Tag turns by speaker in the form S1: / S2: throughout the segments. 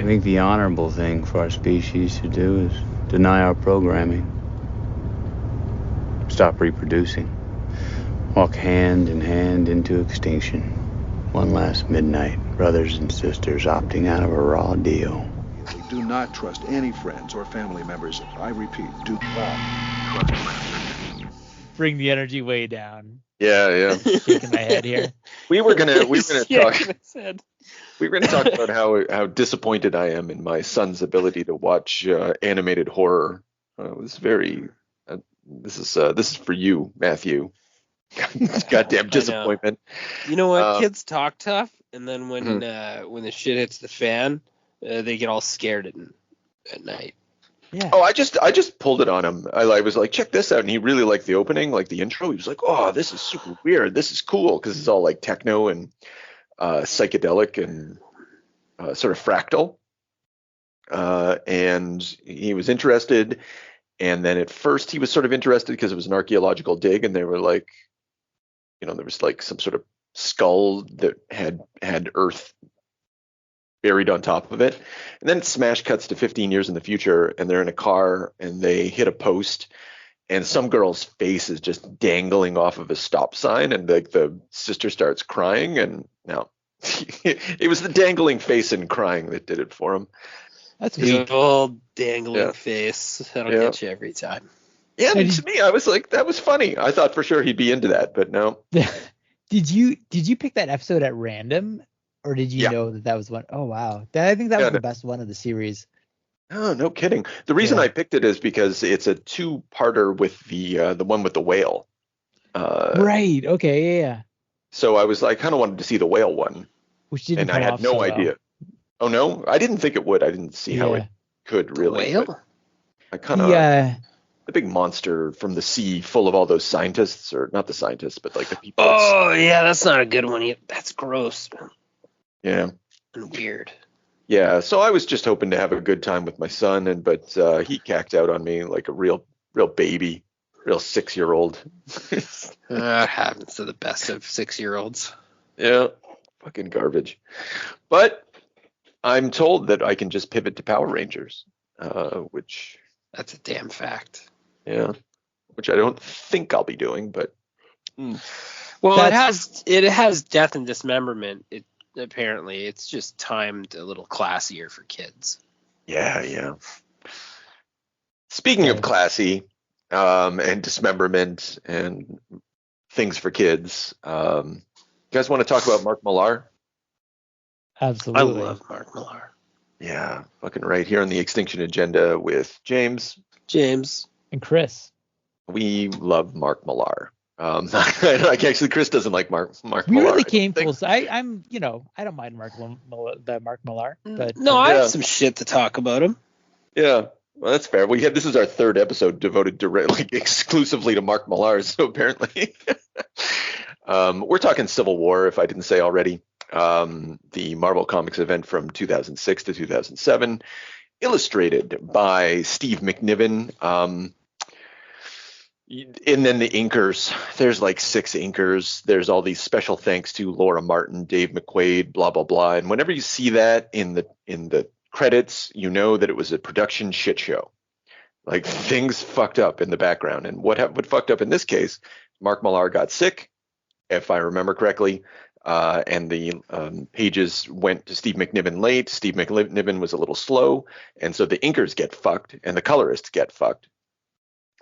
S1: think the honorable thing for our species to do is deny our programming. Stop reproducing. Walk hand in hand into extinction. One last midnight, brothers and sisters opting out of a raw deal.
S2: Do not trust any friends or family members. I repeat, do not trust friends.
S3: Bring the energy way down.
S4: Yeah.
S3: Shaking my head here.
S4: We were gonna talk. We were gonna talk about how disappointed I am in my son's ability to watch animated horror. It was very. This is for you, Matthew. Goddamn disappointment.
S5: You know what? Kids talk tough, and then when the shit hits the fan, they get all scared at night.
S3: Yeah.
S4: Oh, I just pulled it on him. I was like, check this out, and he really liked the opening, like the intro. He was like, oh, this is super weird. This is cool because it's all like techno and psychedelic and sort of fractal. And he was interested. And then at first he was sort of interested because it was an archaeological dig, and they were like, there was like some sort of skull that had earth buried on top of it. And then smash cuts to 15 years in the future, and they're in a car and they hit a post, and some girl's face is just dangling off of a stop sign, and like the sister starts crying, and no, it was the dangling face and crying that did it for him.
S5: That's the old dangling face. That'll get you every time.
S4: Yeah, to me, I was like, that was funny. I thought for sure he'd be into that, but no.
S3: Did you pick that episode at random, or did you know that was one? Oh wow, I think that was the best one of the series.
S4: Oh, no kidding. The reason I picked it is because it's a two-parter with the one with the whale.
S3: Right. Okay. Yeah.
S4: So I was like, kind of wanted to see the whale one,
S3: which didn't.
S4: And I had no idea. Oh no, I didn't think it would. I didn't see how it could really.
S5: Whale?
S4: I kind of the big monster from the sea, full of all those scientists, or not the scientists, but like the people.
S5: Oh yeah, that's not a good one. That's gross.
S4: Yeah.
S5: And weird.
S4: Yeah, so I was just hoping to have a good time with my son, but he cacked out on me like a real baby, real 6-year-old.
S5: Happens to the best of 6-year-olds.
S4: Yeah, fucking garbage. But I'm told that I can just pivot to Power Rangers, which...
S5: That's a damn fact.
S4: Yeah, which I don't think I'll be doing, but...
S5: Well, it has death and dismemberment. Apparently, it's just timed a little classier for kids.
S4: Yeah. Speaking of classy and dismemberment and things for kids, you guys want to talk about Mark Millar?
S3: Absolutely.
S5: I love Mark Millar.
S4: Yeah, fucking right here on the X-tinction agenda with James,
S3: and Chris.
S4: We love Mark Millar. Actually, Chris doesn't like Mark Millar.
S3: We really came full. I'm, I don't mind Mark Millar, but
S5: I have some shit to talk about him.
S4: Yeah, well, that's fair. This is our third episode devoted exclusively to Mark Millar. So apparently, we're talking Civil War. If I didn't say already, the Marvel Comics event from 2006 to 2007, illustrated by Steve McNiven. And then the inkers, there's like 6 inkers. There's all these special thanks to Laura Martin, Dave McQuaid, blah, blah, blah. And whenever you see that in the credits, you know that it was a production shit show. Like things fucked up in the background. And what fucked up in this case, Mark Millar got sick, if I remember correctly. And the pages went to Steve McNiven late. Steve McNiven was a little slow. And so the inkers get fucked and the colorists get fucked.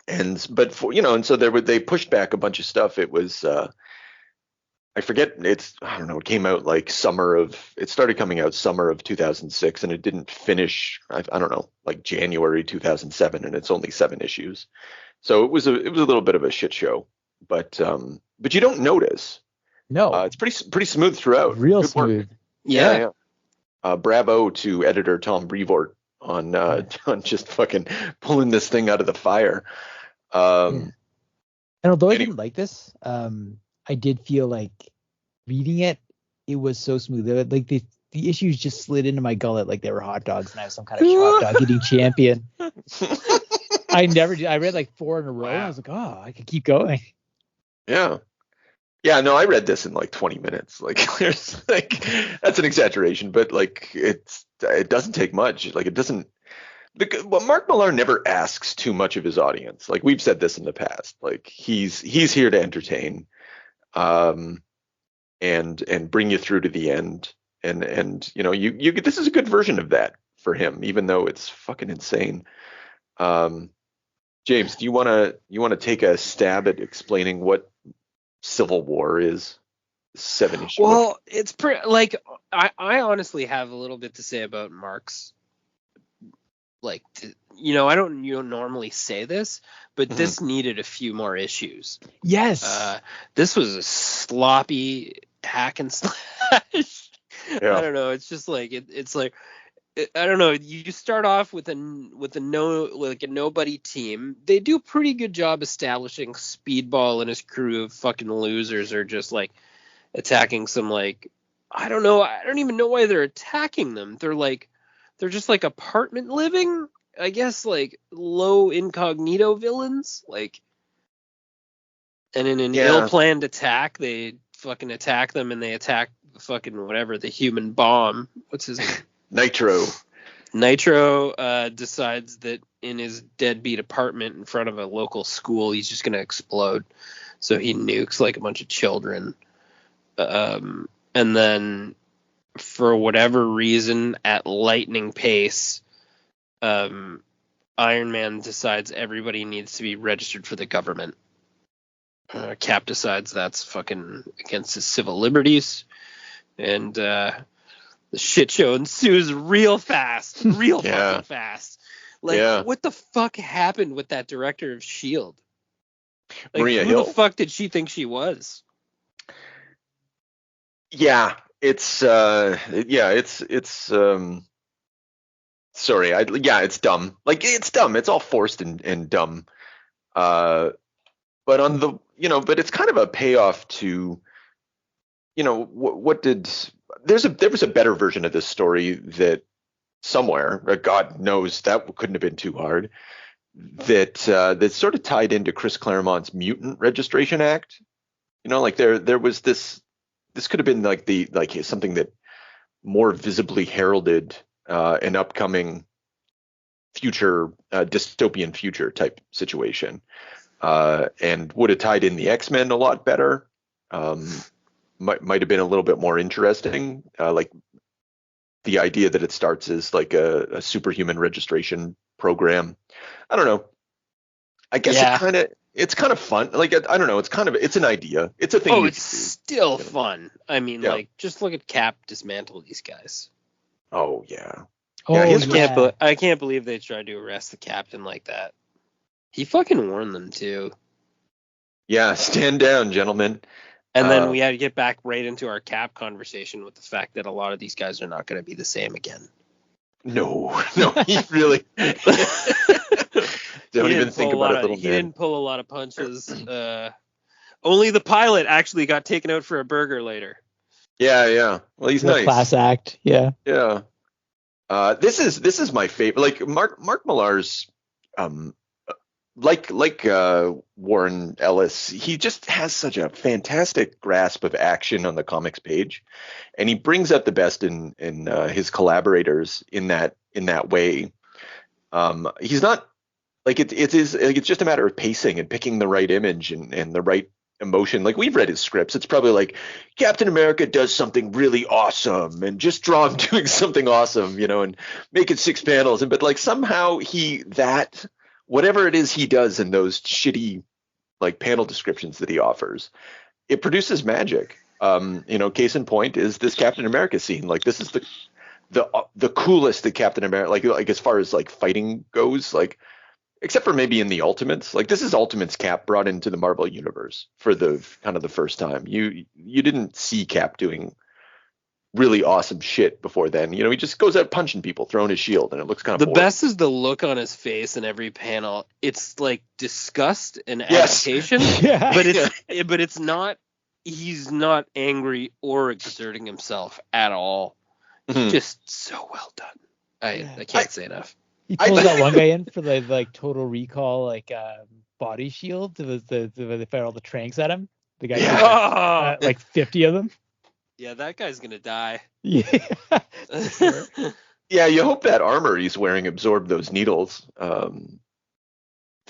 S4: And so they pushed back a bunch of stuff. It was I forget, it came out like it started coming out summer of 2006, and it didn't finish, I don't know, like January 2007, and it's only 7 issues. So it was a little bit of a shit show, but you don't notice.
S3: No,
S4: it's pretty smooth throughout.
S3: Real
S4: Good
S3: smooth.
S4: Work. Yeah. Bravo to editor Tom Brevoort on just fucking pulling this thing out of the fire.
S3: And although I didn't like this, I did feel like reading it was so smooth. Like the issues just slid into my gullet like they were hot dogs, and I was some kind of hot dog eating champion. I never did. I read like 4 in a row, and I was like, oh, I could keep going.
S4: Yeah. Yeah, no, I read this in like 20 minutes. Like, there's like, that's an exaggeration, but like, it doesn't take much. Like, it doesn't. Well, Mark Millar never asks too much of his audience. Like, we've said this in the past. Like, he's here to entertain, and bring you through to the end. And you this is a good version of that for him, even though it's fucking insane. James, do you wanna take a stab at explaining what Civil War is? 7 issue.
S5: Well, it's like I honestly have a little bit to say about Mark's. Like, I don't normally say this, but this needed a few more issues.
S3: Yes.
S5: This was a sloppy hack and slash.
S4: Yeah.
S5: I don't know. It's just like it's like I don't know. You start off with a nobody team. They do a pretty good job establishing Speedball and his crew of fucking losers are just like attacking some like I don't know. I don't even know why they're attacking them. They're just like apartment living, I guess, like low incognito villains, like. And in an ill-planned attack, they fucking attack them, and they attack fucking whatever, the human bomb. What's his name?
S4: Nitro.
S5: Nitro decides that in his deadbeat apartment in front of a local school, he's just gonna explode. So he nukes like a bunch of children, and then. For whatever reason, at lightning pace, Iron Man decides everybody needs to be registered for the government. Cap decides that's fucking against his civil liberties, and the shit show ensues real fast, fucking fast. Like, what the fuck happened with that director of S.H.I.E.L.D.? Like,
S4: Maria
S5: who
S4: Hill?
S5: the fuck did she think she was?
S4: Yeah. It's sorry, it's dumb. Like, it's dumb. It's all forced and dumb. But on the, but it's kind of a payoff to, there was a better version of this story that somewhere, God knows that couldn't have been too hard, that sort of tied into Chris Claremont's Mutant Registration Act. Like there was this could have been like something that more visibly heralded an upcoming future dystopian future type situation, and would have tied in the X-Men a lot better. Might have been a little bit more interesting. Like the idea that it starts as like a superhuman registration program. I don't know. I guess it's kind of fun. Like, I don't know. It's an idea. It's a thing.
S5: Oh, it's still fun. I mean, like, just look at Cap dismantle these guys.
S4: Oh, yeah.
S5: I can't believe they tried to arrest the captain like that. He fucking warned them, too.
S4: Yeah, stand down, gentlemen.
S5: And then we had to get back right into our Cap conversation with the fact that a lot of these guys are not going to be the same again.
S4: No, he really... Don't even think about it, little man.
S5: He didn't pull a lot of punches. Only the pilot actually got taken out for a burger later.
S4: Yeah. Well, he's nice.
S3: Class act. Yeah.
S4: Yeah. This is my favorite. Like Mark Millar's, like Warren Ellis, he just has such a fantastic grasp of action on the comics page, and he brings out the best in his collaborators in that way. He's not. Like it's just a matter of pacing and picking the right image and the right emotion. Like, we've read his scripts. It's probably like Captain America does something really awesome and just draw him doing something awesome, and make it 6 panels. But like somehow whatever it is he does in those shitty like panel descriptions that he offers, it produces magic. Case in point is this Captain America scene. Like, this is the coolest that Captain America, like as far as like fighting goes, like, except for maybe in the Ultimates. Like, this is Ultimates Cap brought into the Marvel universe for the kind of the first time. You didn't see Cap doing really awesome shit before then. He just goes out punching people, throwing his shield, and it looks kind of
S5: the
S4: boring.
S5: best is the look on his face in every panel. It's like disgust and agitation, but it's not. He's not angry or exerting himself at all.
S4: Mm-hmm.
S5: Just so well done. I can't say enough.
S3: He pulls that one guy in for the like Total Recall body shield. It was the they fire all the tranks at him. The guy,
S5: Yeah.
S3: like 50 of them.
S5: Yeah, that guy's gonna die.
S3: Yeah. Sure.
S4: Yeah, you hope that armor he's wearing absorbed those needles.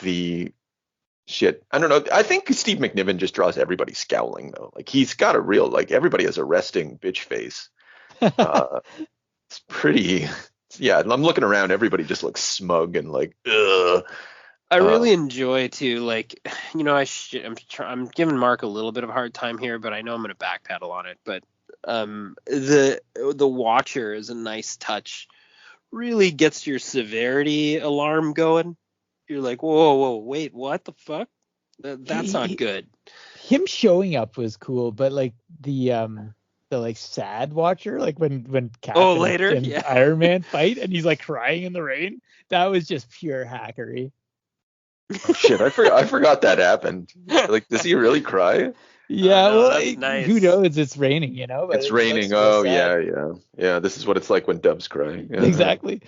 S4: The shit, I don't know. I think Steve McNiven just draws everybody scowling though. Like he's got a real, like, everybody has a resting bitch face. It's pretty. Yeah, I'm looking around. Everybody just looks smug and like, ugh.
S5: I really enjoy too, like, you know, I'm giving Mark a little bit of a hard time here, but I know I'm gonna backpedal on it. But the Watcher is a nice touch. Really gets your severity alarm going. You're like, whoa, wait, what the fuck? That's not good.
S3: Him showing up was cool, but like the like sad Watcher, like when Cap
S5: later,
S3: and
S5: yeah.
S3: Iron Man fight and he's like crying in the rain, that was just pure hackery.
S4: Oh shit, I forgot that happened. Like, does he really cry?
S3: Yeah,
S5: no,
S3: well,
S5: that's nice.
S3: who knows? It's raining, you know. But
S4: It's
S3: it
S4: raining.
S3: looks real
S4: Oh
S3: sad.
S4: yeah. This is what it's like when Dubs cry. Yeah.
S3: Exactly.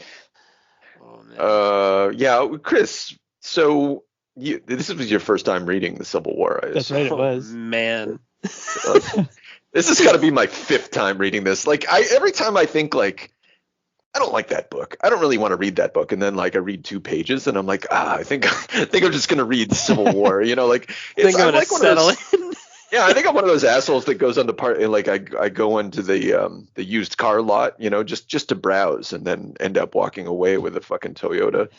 S5: Oh man.
S4: Yeah, Chris. So this was your first time reading the Civil War, I
S3: That's
S4: assume.
S3: right, it was.
S5: Man.
S4: This has got to be my 5th time reading this. Like, every time I think, like, I don't like that book. I don't really want to read that book. And then, like, I read 2 pages and I'm like, I think I'm just going to read Civil War. You know, like,
S5: I think I'm going to
S4: like
S5: settle in.
S4: Yeah, I think I'm one of those assholes that goes on the part, like, I go into the used car lot, you know, just to browse and then end up walking away with a fucking Toyota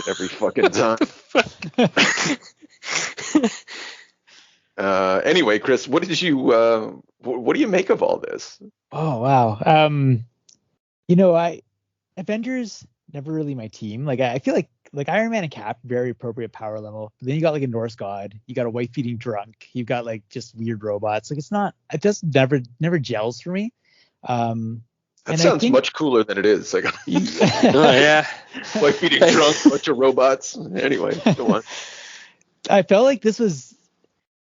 S4: every fucking time. Anyway, Chris, what do you make of all this?
S3: Oh wow. You know, Avengers never really my team. Like I feel like Iron Man and Cap, very appropriate power level. But then you got like a Norse god, you got a wife feeding drunk, you've got like just weird robots. Like it just never gels for me.
S4: That sounds much cooler than it is. Like,
S5: oh yeah,
S4: wife feeding drunk, bunch of robots. Anyway, go on.
S3: I felt like this was,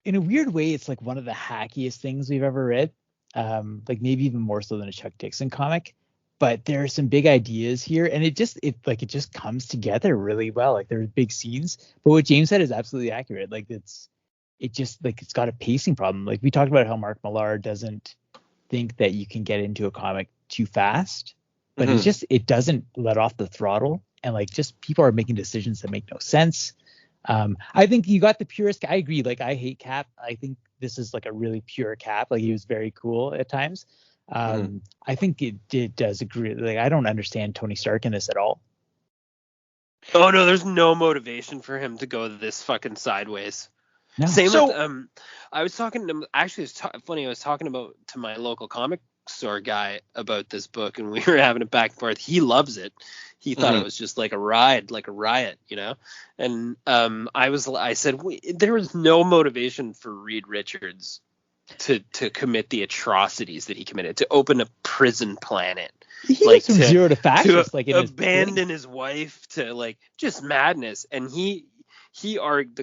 S3: in a weird way, it's like one of the hackiest things we've ever read. Like maybe even more so than a Chuck Dixon comic. But there are some big ideas here, and it just comes together really well. Like there's big scenes, but what James said is absolutely accurate. Like it's got a pacing problem. Like we talked about how Mark Millar doesn't think that you can get into a comic too fast, but it doesn't let off the throttle, and like just people are making decisions that make no sense. I think you got the purest. I agree. Like I hate Cap. I think this is like a really pure Cap. Like he was very cool at times. I think it does agree. Like I don't understand Tony Stark in this at all.
S5: Oh no, there's no motivation for him to go this fucking sideways.
S3: No.
S5: Same with I was talking to actually it's funny. I was talking to my local comic store guy about this book, and we were having a back and forth. He loves it. He thought it was just like a riot, you know. And I said there was no motivation for Reed Richards to commit the atrocities that he committed, to open a prison planet,
S3: He like from zero to fascist, like
S5: abandon his wife, to like just madness. And the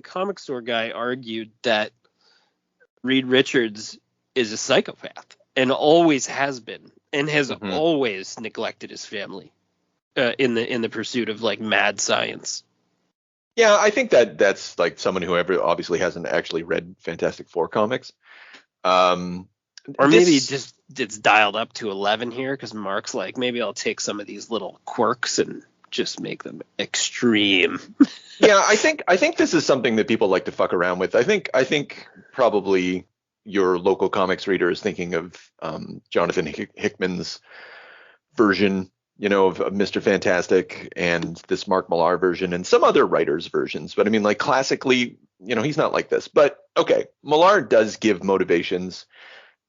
S5: comic store guy argued that Reed Richards is a psychopath and always has been, and has always neglected his family in the pursuit of like mad science.
S4: Yeah, I think that's like someone who obviously hasn't actually read Fantastic Four comics.
S5: Or maybe just it's dialed up to 11 here because Mark's like, maybe I'll take some of these little quirks and just make them extreme.
S4: Yeah, I think this is something that people like to fuck around with. I think probably your local comics reader is thinking of Jonathan Hickman's version, you know, of Mr. Fantastic, and this Mark Millar version and some other writers' versions. But I mean, like classically, you know, he's not like this. But okay, Millar does give motivations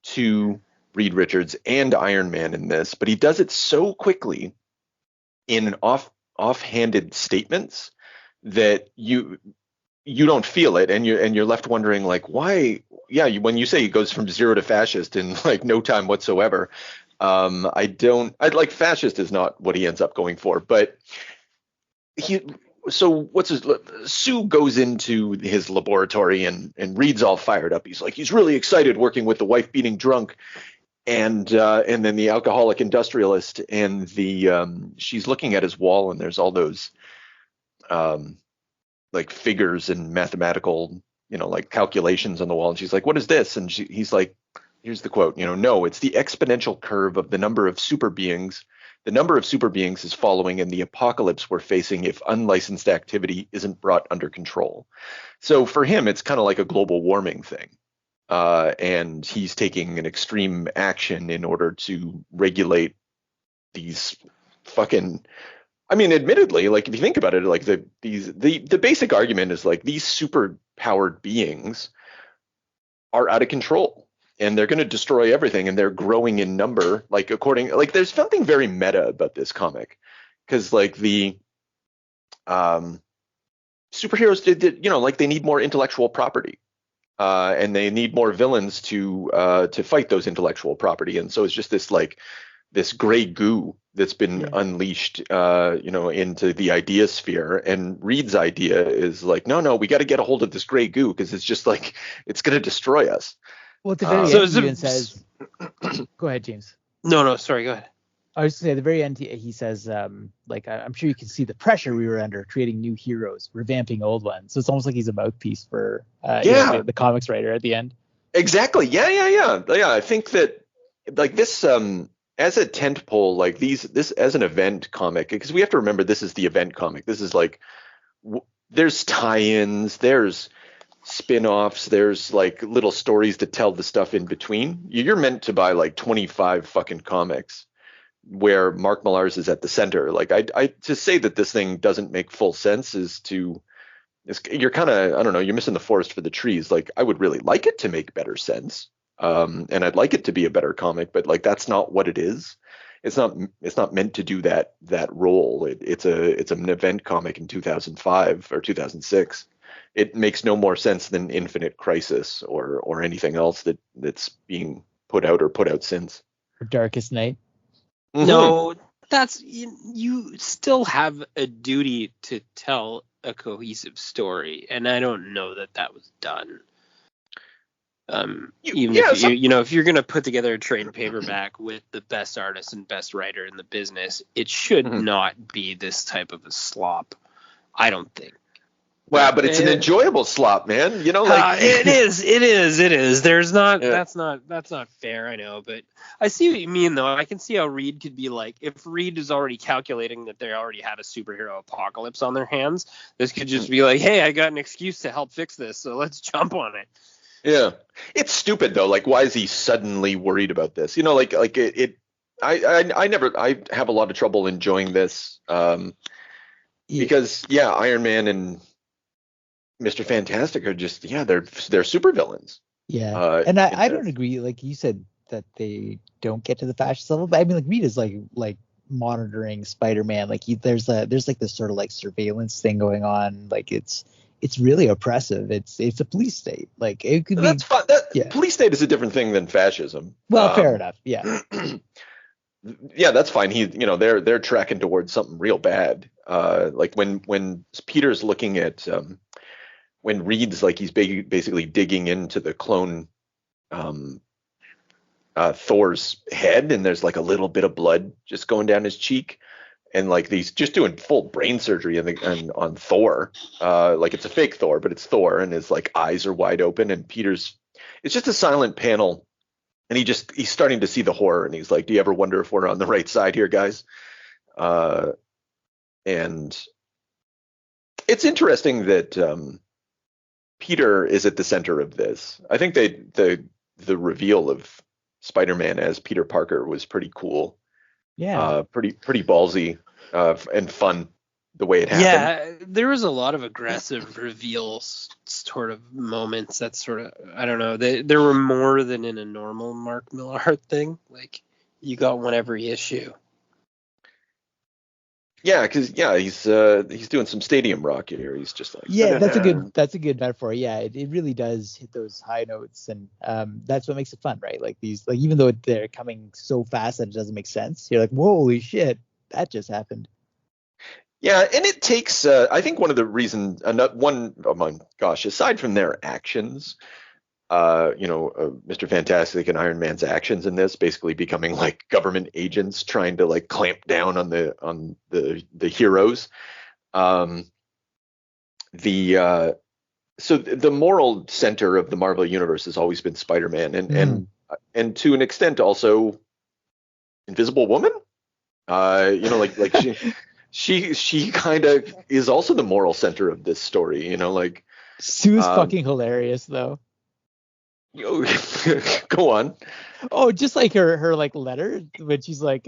S4: to Reed Richards and Iron Man in this, but he does it so quickly in offhanded statements that you don't feel it, and you're left wondering like, why? Yeah, when you say he goes from zero to fascist in like no time whatsoever, fascist is not what he ends up going for, but Sue goes into his laboratory and Reed's all fired up. He's like, he's really excited working with the wife beating drunk and then the alcoholic industrialist, and she's looking at his wall, and there's all those like figures and mathematical like calculations on the wall, and she's like, "What is this?" And he's like, here's the quote, "No, it's the exponential curve of the number of super beings. The number of super beings is following in the apocalypse we're facing if unlicensed activity isn't brought under control." So for him, it's kind of like a global warming thing. And he's taking an extreme action in order to regulate these fucking, I mean, admittedly, like if you think about it, like the basic argument is like these super powered beings are out of control and they're going to destroy everything, and they're growing in number. Like there's something very meta about this comic, because like the superheroes did like they need more intellectual property. And they need more villains to fight those intellectual property, and so it's just this gray goo that's been unleashed, into the idea sphere. And Reed's idea is like, no, we got to get a hold of this gray goo, because it's just like it's going to destroy us.
S3: Well, at the very end, he even says, "Go ahead, James."
S5: No, sorry, go ahead.
S3: I was going to say, at the very end, he says, I'm sure you can see the pressure we were under creating new heroes, revamping old ones. So it's almost like he's a mouthpiece for the comics writer at the end.
S4: Exactly. Yeah. I think that like this as a tentpole, like this as an event comic, because we have to remember this is the event comic. This is like there's tie-ins, there's spin-offs, there's like little stories to tell the stuff in between. You're meant to buy like 25 fucking comics where Mark Millar's is at the center. Like I to say that this thing doesn't make full sense you're kind of, I don't know, you're missing the forest for the trees. Like I would really like it to make better sense. And I'd like it to be a better comic, but like that's not what it is. It's not meant to do that role. It's an event comic in 2005 or 2006. It makes no more sense than Infinite Crisis or anything else that's being put out since.
S3: Or Darkest Night.
S4: Mm-hmm.
S5: No, that's you still have a duty to tell a cohesive story, and I don't know that was done. If you're gonna put together a trade paperback with the best artist and best writer in the business, it should not be this type of a slop. I don't think.
S4: Wow, but it's an enjoyable slop, man.
S5: It is. There's not. Yeah. That's not fair. I know, but I see what you mean, though. I can see how Reed could be like, if Reed is already calculating that they already had a superhero apocalypse on their hands, this could just be like, hey, I got an excuse to help fix this, so let's jump on it.
S4: Yeah, it's stupid though. Like, why is he suddenly worried about this? I have a lot of trouble enjoying this because Iron Man and Mr. Fantastic are just they're super villains.
S3: Yeah, and I don't agree. Like you said that they don't get to the fascist level, but I mean like Reed is like monitoring Spider-Man. Like there's like this sort of like surveillance thing going on. Like it's really oppressive. It's a police state. Like it could be.
S4: That's fine. Police state is a different thing than fascism.
S3: Well, fair enough. Yeah.
S4: Yeah, that's fine. They're tracking towards something real bad. Like when Peter's looking at when Reed's like he's basically digging into the clone Thor's head, and there's like a little bit of blood just going down his cheek, and like he's just doing full brain surgery on Thor. Like it's a fake Thor, but it's Thor, and his like eyes are wide open, and it's just a silent panel, and he's starting to see the horror, and he's like, do you ever wonder if we're on the right side here, guys? And it's interesting that Peter is at the center of this. I think the reveal of Spider-Man as Peter Parker was pretty cool.
S3: Yeah.
S4: Pretty ballsy and fun the way it happened.
S5: Yeah, there was a lot of aggressive reveals sort of moments that sort of, I don't know, there were more than in a normal Mark Millar thing. Like you got one every issue.
S4: Yeah, because he's doing some stadium rock here. He's just like
S3: that's a good metaphor. Yeah, it really does hit those high notes, and that's what makes it fun, right? Like these, like even though they're coming so fast that it doesn't make sense, you're like, holy shit, that just happened.
S4: Yeah, and it takes I think one of the reasons, aside from their actions, Mr. Fantastic and Iron Man's actions in this basically becoming like government agents trying to like clamp down on the heroes. so the moral center of the Marvel universe has always been Spider-Man, and to an extent also Invisible Woman. Like she kind of is also the moral center of this story. Like
S3: Sue's fucking hilarious though.
S4: Go on.
S3: Oh, just like her like letter when she's like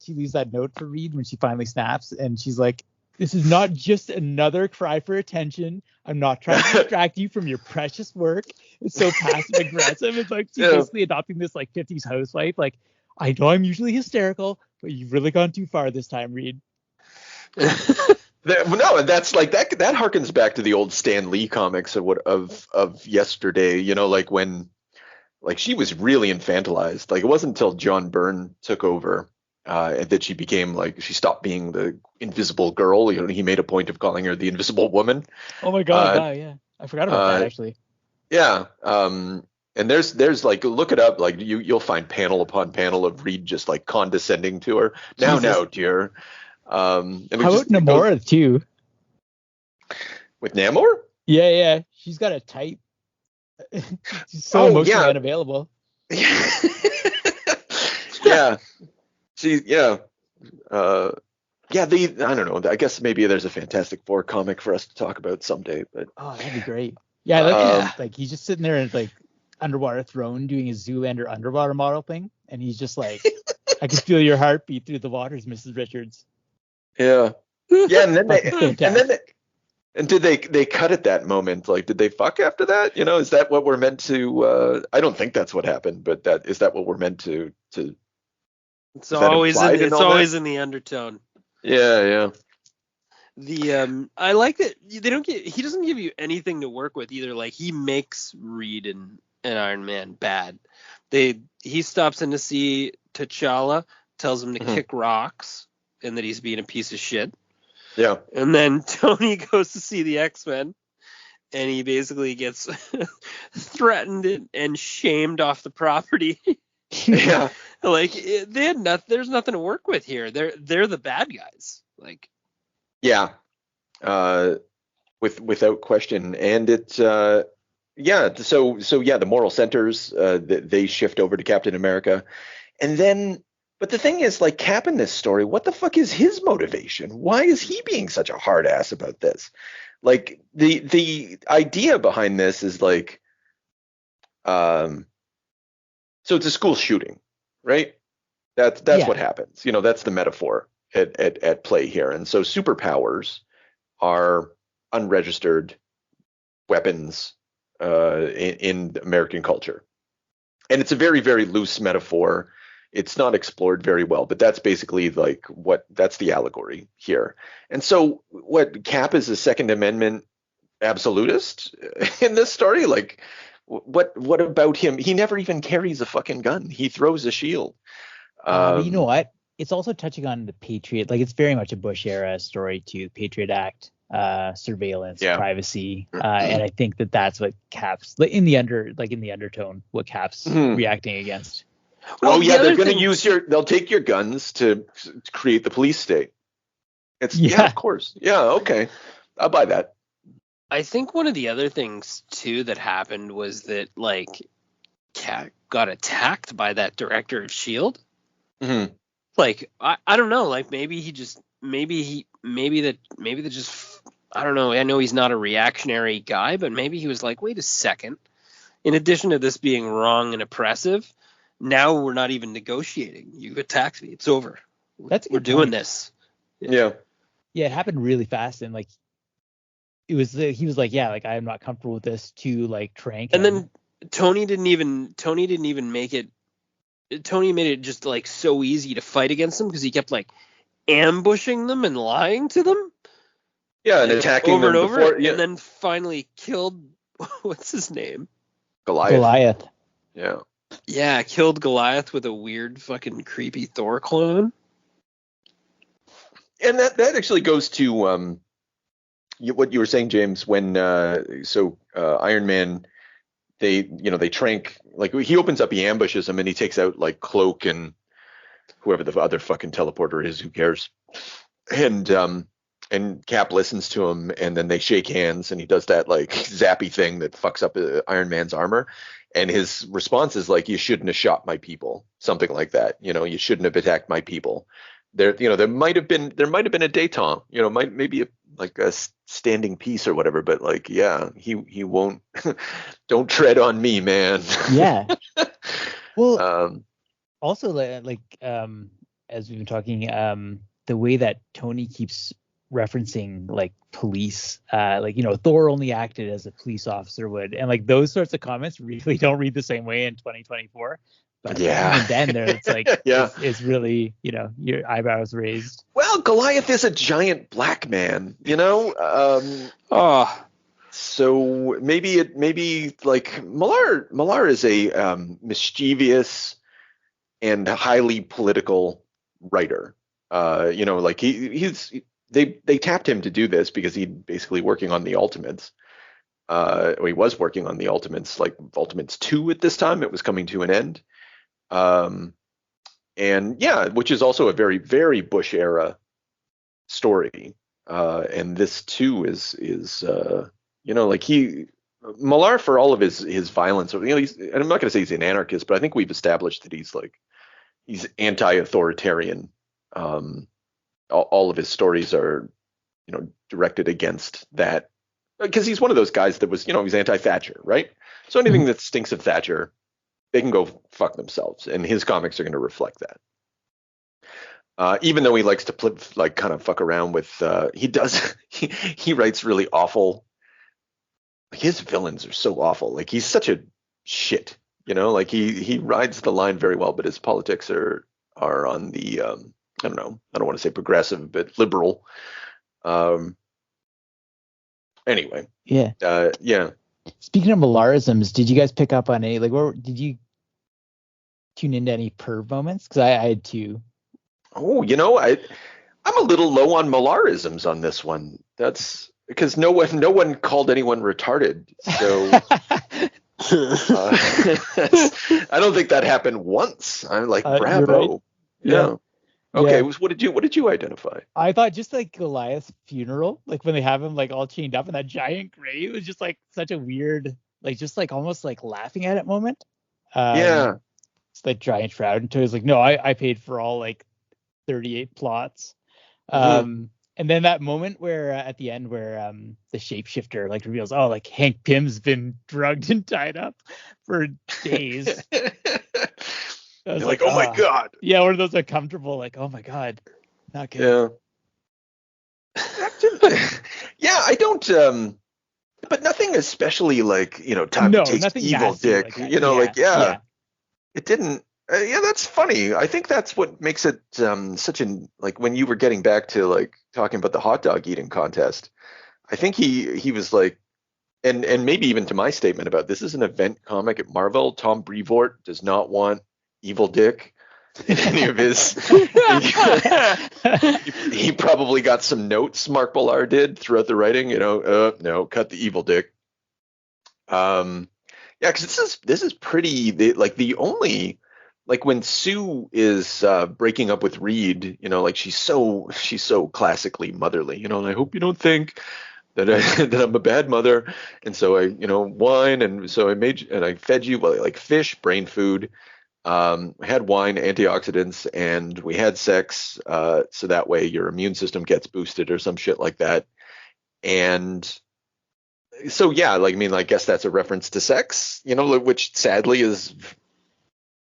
S3: she leaves that note for Reed when she finally snaps, and she's like, "This is not just another cry for attention. I'm not trying to distract you from your precious work." It's so passive aggressive. It's like she's basically adopting this like 50s housewife. Like, I know I'm usually hysterical, but you've really gone too far this time, Reed.
S4: No, that's like that harkens back to the old Stan Lee comics of yesterday, like when like she was really infantilized. Like it wasn't until John Byrne took over that she became like she stopped being the invisible girl. He made a point of calling her the Invisible Woman.
S3: Oh my god, wow, yeah. I forgot about that actually.
S4: Yeah. And there's like, look it up, like you'll find panel upon panel of Reed just like condescending to her. Now, dear.
S3: How about Namora too?
S4: With Namor?
S3: Yeah. She's got a type. She's so emotionally unavailable.
S4: Yeah. I don't know. I guess maybe there's a Fantastic Four comic for us to talk about someday. But
S3: that'd be great. Yeah, like he's just sitting there in like underwater throne doing his Zoolander underwater model thing, and he's just like, "I can feel your heartbeat through the waters, Mrs. Richards."
S4: Yeah, and then did they cut at that moment? Like, did they fuck after that? Is that what we're meant to? I don't think that's what happened, but is that what we're meant to?
S5: It's always in the undertone.
S4: Yeah.
S5: I like that he doesn't give you anything to work with either. Like he makes Reed and Iron Man bad. He stops in to see T'Challa, tells him to kick rocks, and that he's being a piece of shit.
S4: Yeah.
S5: And then Tony goes to see the X-Men, and he basically gets threatened and shamed off the property.
S4: Yeah.
S5: Like there's nothing to work with here. They're the bad guys. Like.
S4: Yeah. Without question. And it's so the moral centers they shift over to Captain America. And then but the thing is, like, Cap in this story, what the fuck is his motivation? Why is he being such a hard ass about this? Like the idea behind this is like so it's a school shooting, right? That's what happens. That's the metaphor at play here. And so superpowers are unregistered weapons in American culture. And it's a very, very loose metaphor. It's not explored very well, but that's basically like that's the allegory here. And so what Cap is a Second Amendment absolutist in this story? Like what about him? He never even carries a fucking gun. He throws a shield.
S3: You know what? It's also touching on the Patriot. Like it's very much a Bush era story too. Patriot Act, surveillance, privacy, and I think that's what Cap's in the undertone. What Cap's reacting against.
S4: Well, they're going to they'll take your guns to create the police state. Of course. Yeah, okay. I'll buy that.
S5: I think one of the other things too that happened was that like Cap got attacked by that director of S.H.I.E.L.D.
S4: Mm-hmm.
S5: Like I don't know, like maybe that just I don't know. I know he's not a reactionary guy, but maybe he was like, wait a second. In addition to this being wrong and oppressive, now we're not even negotiating. You've attacked me. It's over. We're doing this.
S4: Yeah.
S3: Yeah, it happened really fast, and like he was like, yeah, like I'm not comfortable with this to like Trank.
S5: And then Tony didn't even make it. Tony made it just like so easy to fight against them because he kept like ambushing them and lying to them.
S4: Yeah, and attacking
S5: over
S4: them
S5: and over,
S4: before,
S5: and then finally killed. What's his name?
S3: Goliath.
S4: Yeah.
S5: Yeah, killed Goliath with a weird fucking creepy Thor clone.
S4: And that actually goes to what you were saying, James, when Iron Man, they Trank, like he opens up, he ambushes him, and he takes out like Cloak and whoever the other fucking teleporter is, who cares? And And Cap listens to him, and then they shake hands, and he does that like zappy thing that fucks up Iron Man's armor. And his response is like, "You shouldn't have shot my people," something like that. You shouldn't have attacked my people. There might have been a détente, maybe a standing peace or whatever. But like, yeah, he won't. Don't tread on me, man.
S3: Yeah. Well, also as we've been talking, the way that Tony keeps referencing like police, Thor only acted as a police officer would, and like those sorts of comments really don't read the same way in 2024. But
S4: yeah,
S3: even then there it's like
S4: yeah,
S3: it's really, your eyebrows raised.
S4: Well, Goliath is a giant black man, So maybe like Millar is a mischievous and highly political writer. Like they tapped him to do this because he's basically working on the Ultimates. He was working on the Ultimates, like Ultimates 2 at this time. It was coming to an end. And yeah, which is also a very, very Bush era story. And this too is Millar, for all of his violence, and I'm not going to say he's an anarchist, but I think we've established that he's anti-authoritarian. All of his stories are, directed against that, because he's one of those guys that was, he's anti-Thatcher, right? So anything that stinks of Thatcher, they can go fuck themselves, and his comics are going to reflect that. Even though he likes to kind of fuck around with, he writes really awful. His villains are so awful. Like, he's such a shit, like he rides the line very well, but his politics are on the I don't know. I don't want to say progressive, but liberal. Anyway.
S3: Yeah.
S4: Yeah.
S3: Speaking of Millarisms, did you guys pick up on any, did you tune into any perv moments? Because I had two.
S4: Oh, I'm a little low on Millarisms on this one. That's because no one called anyone retarded. So I don't think that happened once. I'm like, bravo.
S3: Right.
S4: Yeah. Okay.
S3: Yeah.
S4: What did you identify?
S3: I thought just like Goliath's funeral, like when they have him like all chained up in that giant grave, was just like such a weird, like just like almost like laughing at it moment.
S4: Yeah.
S3: It's like giant shroud, and Toy's like, no, I paid for all like 38 plots. And then that moment where at the end where the shapeshifter like reveals, oh, like Hank Pym's been drugged and tied up for days.
S4: You're like, oh my god.
S3: Yeah, one of those uncomfortable, like, oh my god, not good.
S4: Yeah. Yeah, I don't. But nothing especially like Tommy takes evil dick. Like it didn't. Yeah, that's funny. I think that's what makes it such an, like, when you were getting back to like talking about the hot dog eating contest. I think he was like, and maybe even to my statement about this is an event comic at Marvel. Tom Brevoort does not want evil dick in any of his. He probably got some notes Mark Millar did throughout the writing. No, cut the evil dick. Yeah, because this is pretty the only. Like when Sue is breaking up with Reed, like she's so classically motherly, and I hope you don't think that I'm a bad mother, and so I wine, and so I fed you like fish, brain food, had wine, antioxidants, and we had sex, so that way your immune system gets boosted or some shit like that, and so yeah, I guess that's a reference to sex, which sadly is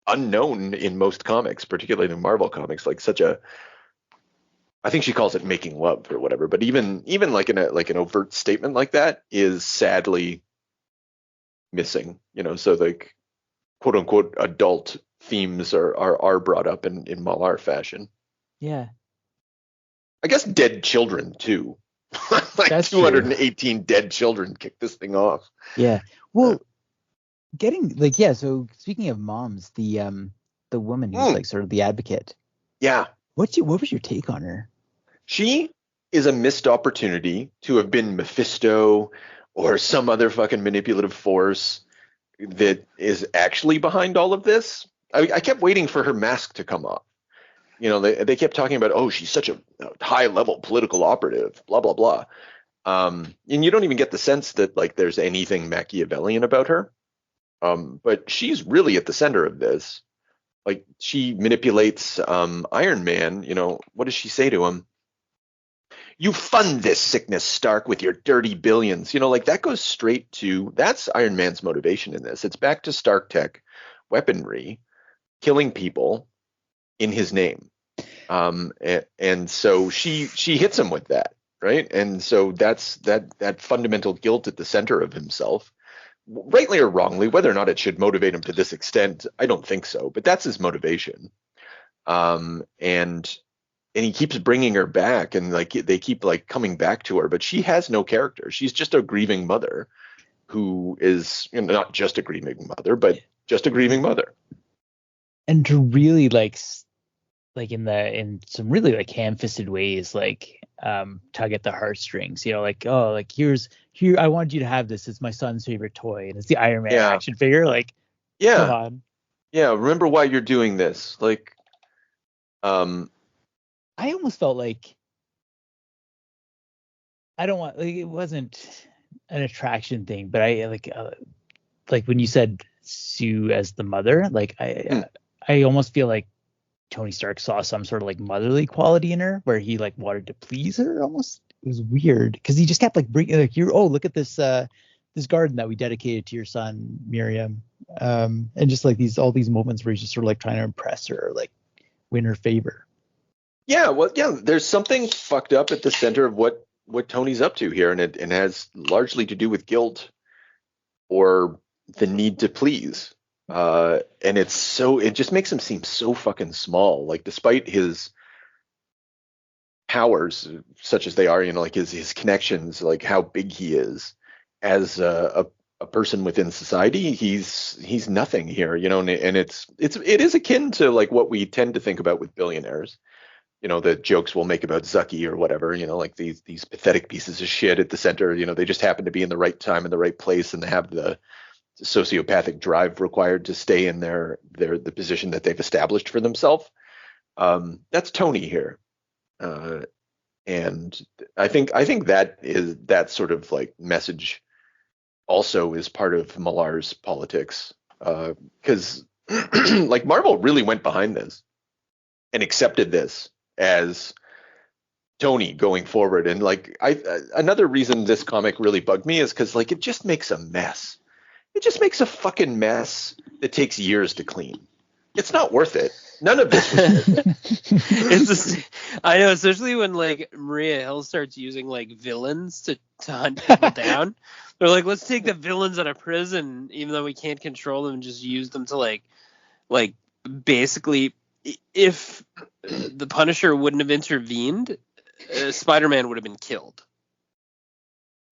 S4: unknown in most comics, particularly in Marvel comics, like I think she calls it making love or whatever, but even like an overt statement like that is sadly missing, so like quote unquote adult themes are brought up in Millar fashion.
S3: Yeah.
S4: I guess dead children too. Like that's 218 true. Dead children kicked this thing off.
S3: Yeah. Well, so speaking of moms, the woman who's like sort of the advocate.
S4: Yeah.
S3: What was your take on her?
S4: She is a missed opportunity to have been Mephisto or some other fucking manipulative force that is actually behind all of this. I kept waiting for her mask to come off. They kept talking about, oh, she's such a high level political operative, blah blah blah. And you don't even get the sense that like there's anything Machiavellian about her. But she's really at the center of this. Like she manipulates Iron Man. What does she say to him? You fund this sickness, Stark, with your dirty billions. Like that goes straight to, that's Iron Man's motivation in this. It's back to Stark Tech weaponry, killing people in his name. And so she hits him with that, right? And so that's that fundamental guilt at the center of himself, rightly or wrongly. Whether or not it should motivate him to this extent, I don't think so, but that's his motivation. And he keeps bringing her back, and like they keep like coming back to her, but she has no character. She's just a grieving mother who is not just a grieving mother, but just a grieving mother.
S3: And to really like in some really like ham-fisted ways, like tug at the heartstrings, like, oh, like here I wanted you to have this. It's my son's favorite toy, and it's the Iron Man action figure. Like, come on.
S4: Yeah, remember why you're doing this. Like,
S3: I almost felt like I don't want, like, it wasn't an attraction thing, but I like when you said Sue as the mother, like I almost feel like Tony Stark saw some sort of like motherly quality in her, where he like wanted to please her. Almost, it was weird because he just kept like bringing like, look at this this garden that we dedicated to your son, Miriam, and just like all these moments where he's just sort of like trying to impress her, or, like win her favor.
S4: Yeah, well, yeah, there's something fucked up at the center of what Tony's up to here, and it has largely to do with guilt or the need to please. And it just makes him seem so fucking small. Like, despite his powers, such as they are, like his connections, like how big he is as a person within society, he's nothing here, and it is akin to like what we tend to think about with billionaires. The jokes we'll make about Zucky or whatever, like these pathetic pieces of shit at the center, they just happen to be in the right time in the right place, and they have the sociopathic drive required to stay in the position that they've established for themselves. That's Tony here. And I think that sort of like message also is part of Millar's politics. Because like Marvel really went behind this and accepted this as Tony going forward. And like another reason this comic really bugged me is because like it just makes a mess. It just makes a fucking mess that takes years to clean. It's not worth it. None of this was worth it.
S5: I know, especially when like Maria Hill starts using like villains to hunt people down. They're like, let's take the villains out of prison, even though we can't control them, and just use them to like basically, if the Punisher wouldn't have intervened, Spider-Man would have been killed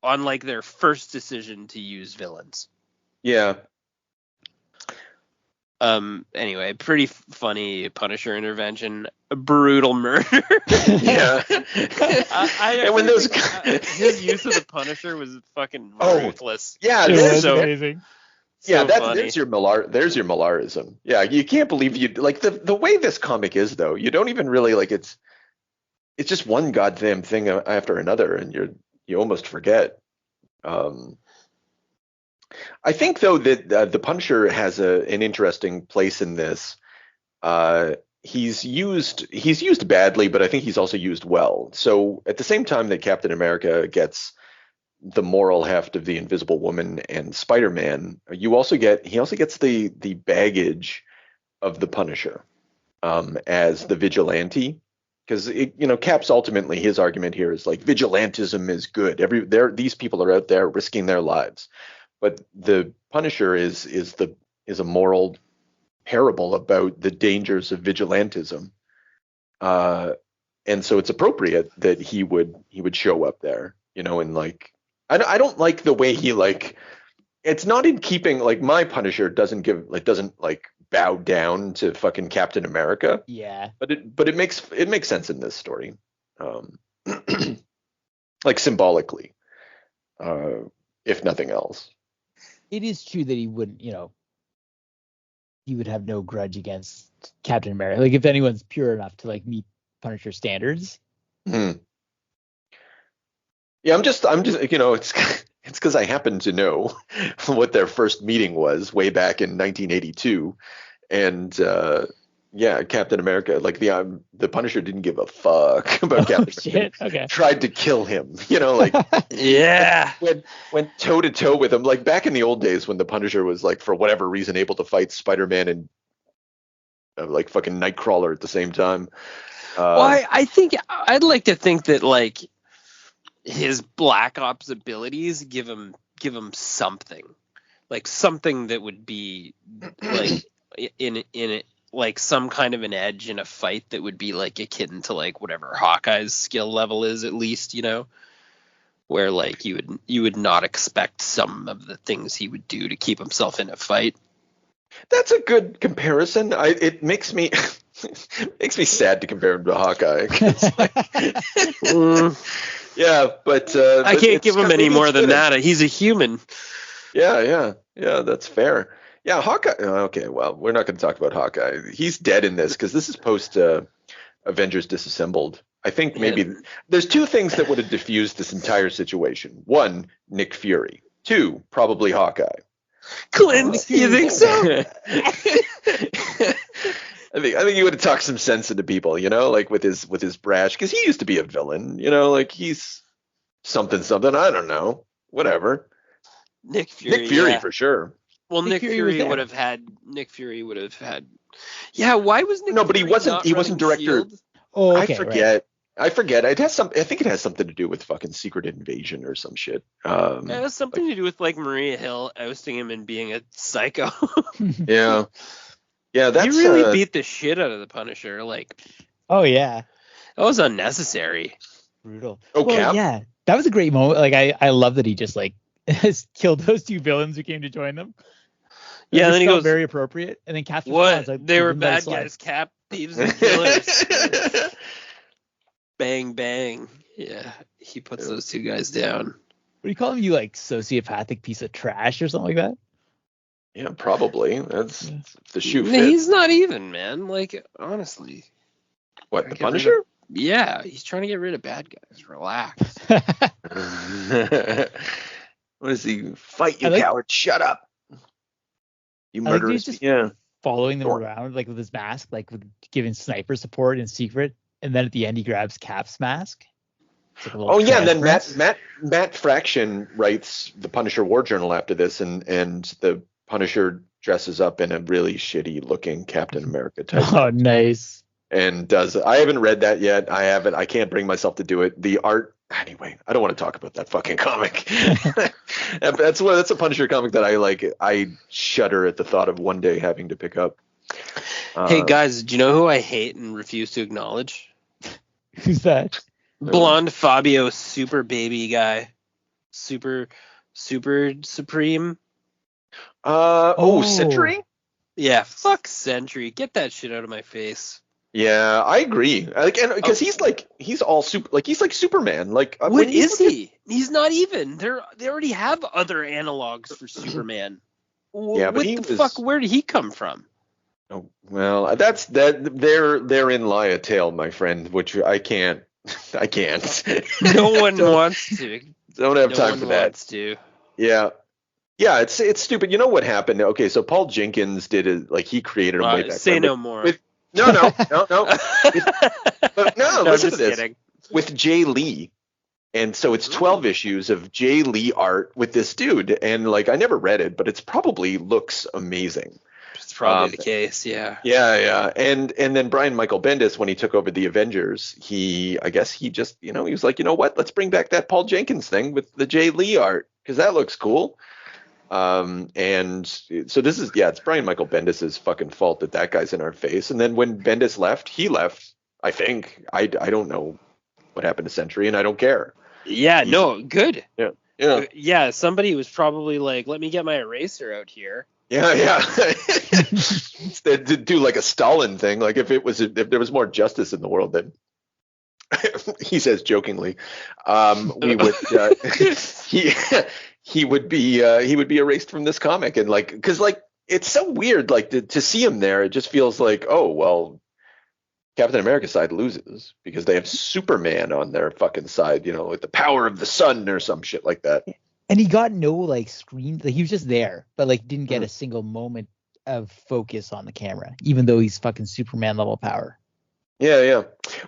S5: on like their first decision to use villains.
S4: Yeah.
S5: Anyway, pretty funny Punisher intervention, a brutal murder.
S4: Yeah.
S5: And when his use of the Punisher was fucking ruthless.
S4: Yeah,
S3: it was amazing.
S4: Yeah, there's your Millarism. Yeah, you can't believe you like the way this comic is though. You don't even really like it's just one goddamn thing after another, and you almost forget. I think though that the Punisher has an interesting place in this. He's used badly, but I think he's also used well. So at the same time that Captain America gets the moral heft of the Invisible Woman and Spider-Man, he also gets the baggage of the Punisher as the vigilante, because Cap's ultimately his argument here is like vigilantism is good. These people are out there risking their lives, but the Punisher is a moral parable about the dangers of vigilantism, and so it's appropriate that he would show up there, and like. I don't like the way he like. It's not in keeping. Like my Punisher doesn't bow down to fucking Captain America.
S3: Yeah.
S4: But it makes sense in this story, like symbolically, if nothing else.
S3: It is true that he wouldn't, he would have no grudge against Captain America. Like if anyone's pure enough to like meet Punisher standards.
S4: Yeah, I'm just it's because I happen to know what their first meeting was way back in 1982, and Captain America, like the Punisher didn't give a fuck about Captain
S3: Shit.
S4: America.
S3: Okay.
S4: Tried to kill him, like
S5: Yeah.
S4: went toe to toe with him, like back in the old days when the Punisher was like for whatever reason able to fight Spider-Man and like fucking Nightcrawler at the same time.
S5: Well, I think I'd like to think that like his Black Ops abilities give him something, like something that would be like in it, like some kind of an edge in a fight that would be like akin to like whatever Hawkeye's skill level is, at least, where like you would not expect some of the things he would do to keep himself in a fight.
S4: That's a good comparison. It makes me makes me sad to compare him to Hawkeye. Yeah, but
S5: I can't give him any more than that. He's a human.
S4: Yeah, that's fair. Yeah, Hawkeye. Okay, well, we're not going to talk about Hawkeye. He's dead in this because this is post Avengers Disassembled. I think maybe there's two things that would have diffused this entire situation. One, Nick Fury. Two, probably Hawkeye.
S5: Clint, you think so?
S4: I think he would have talked some sense into people, like with his brash, because he used to be a villain, like he's something. I don't know, whatever.
S5: Nick Fury
S4: for sure.
S5: Well, Nick Fury would have had. Yeah, why was Nick?
S4: No, but
S5: Fury
S4: he wasn't director.
S5: S.H.I.E.L.D.?
S3: Oh, okay,
S4: I forget. It has some. I think it has something to do with fucking Secret Invasion or some shit.
S5: It has something to do with like Maria Hill ousting him and being a psycho.
S4: Yeah. Yeah, that's.
S5: He really beat the shit out of the Punisher. Like.
S3: Oh yeah.
S5: That was unnecessary.
S3: Brutal.
S4: Oh,
S3: well,
S4: Cap?
S3: yeah, that was a great moment. Like I love that he just like killed those two villains who came to join them.
S5: Yeah, and then he goes
S3: very appropriate, and then Cap.
S5: What? Like, they were bad guys. Cap, thieves, and killers. Bang bang. Yeah, he puts those two guys down.
S3: What do you call him? You like sociopathic piece of trash or something like that?
S4: Yeah, probably. That's the shoe fits.
S5: He's not even, man. Like, honestly.
S4: What, the Punisher?
S5: Yeah, he's trying to get rid of bad guys. Relax.
S4: What is he? Fight, you coward. Shut up. You murderous.
S3: Just following them around, like with his mask, like with giving sniper support in secret. And then at the end, he grabs Cap's mask.
S4: And then Matt Fraction writes the Punisher War Journal after this, and the Punisher dresses up in a really shitty looking Captain America type.
S3: Oh, nice.
S4: And I haven't read that yet. I can't bring myself to do it. The art, anyway, I don't want to talk about that fucking comic. That's a Punisher comic that I like. I shudder at the thought of one day having to pick up.
S5: Hey guys, do you know who I hate and refuse to acknowledge?
S3: Who's that?
S5: Blonde Fabio super baby guy. Super supreme.
S4: Sentry?
S5: Yeah, fuck Sentry. Get that shit out of my face.
S4: Yeah, I agree. Like, and because he's all super, like he's like Superman. Like,
S5: what is he? He's not even. They already have other analogs for Superman.
S4: Yeah, but
S5: fuck? Where did he come from?
S4: Oh, well, that's that. Therein lie a tale, my friend, which I can't.
S5: No one wants to.
S4: Don't have time for that.
S5: No one wants to.
S4: Yeah. Yeah, it's stupid. You know what happened? Okay, so Paul Jenkins did it, like he created him way back.
S5: Say no more.
S4: No. Listen to this.
S5: Kidding.
S4: With Jay Lee. And so it's 12 issues of Jay Lee art with this dude. And like, I never read it, but it's probably looks amazing.
S5: It's probably the case. Yeah.
S4: Yeah. And then Brian Michael Bendis, when he took over the Avengers, I guess he just, he was like, you know what? Let's bring back that Paul Jenkins thing with the Jay Lee art, because that looks cool. And so this is, it's Brian Michael Bendis's fucking fault that guy's in our face. And then when Bendis left, he left, I think. I don't know what happened to Sentry, and I don't care.
S5: Yeah, no, good.
S4: Yeah.
S5: Yeah, somebody was probably like, let me get my eraser out here.
S4: Yeah. They do like a Stalin thing. Like if there was more justice in the world, then he says jokingly, we would he would be erased from this comic. And like, because like it's so weird, like to see him there. It just feels like, oh well, Captain America's side loses because they have Superman on their fucking side, with the power of the sun or some shit like that.
S3: And he got no like screen, like he was just there, but like didn't get a single moment of focus on the camera, even though he's fucking Superman level power.
S4: Yeah.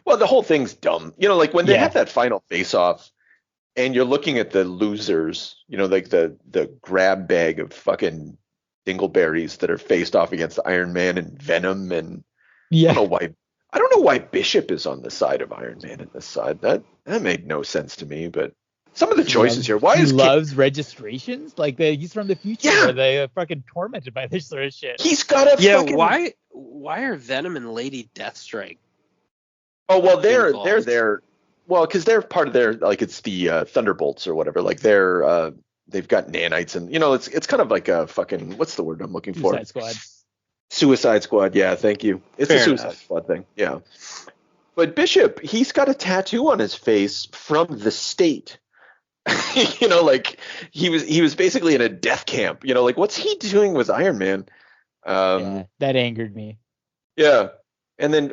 S4: Well, the whole thing's dumb. Like when they have that final face off and you're looking at the losers, like the grab bag of fucking dingleberries that are faced off against Iron Man and Venom, and I don't know why Bishop is on the side of Iron Man in this side. That made no sense to me, but some of the choices here. Why
S3: he loves registrations? Like he's from the future where they fucking tormented by this sort of shit.
S4: He's got a fucking...
S5: Why are Venom and Lady Deathstrike?
S4: Oh well, they're there. Well, because they're part of their, like, it's the Thunderbolts or whatever. Like they've got nanites, and it's kind of like a fucking, what's the word I'm looking for? Suicide Squad. Yeah, thank you. It's a Suicide Squad thing. Yeah. But Bishop, he's got a tattoo on his face from the state. Like he was basically in a death camp. Like what's he doing with Iron Man?
S3: That angered me.
S4: Yeah. And then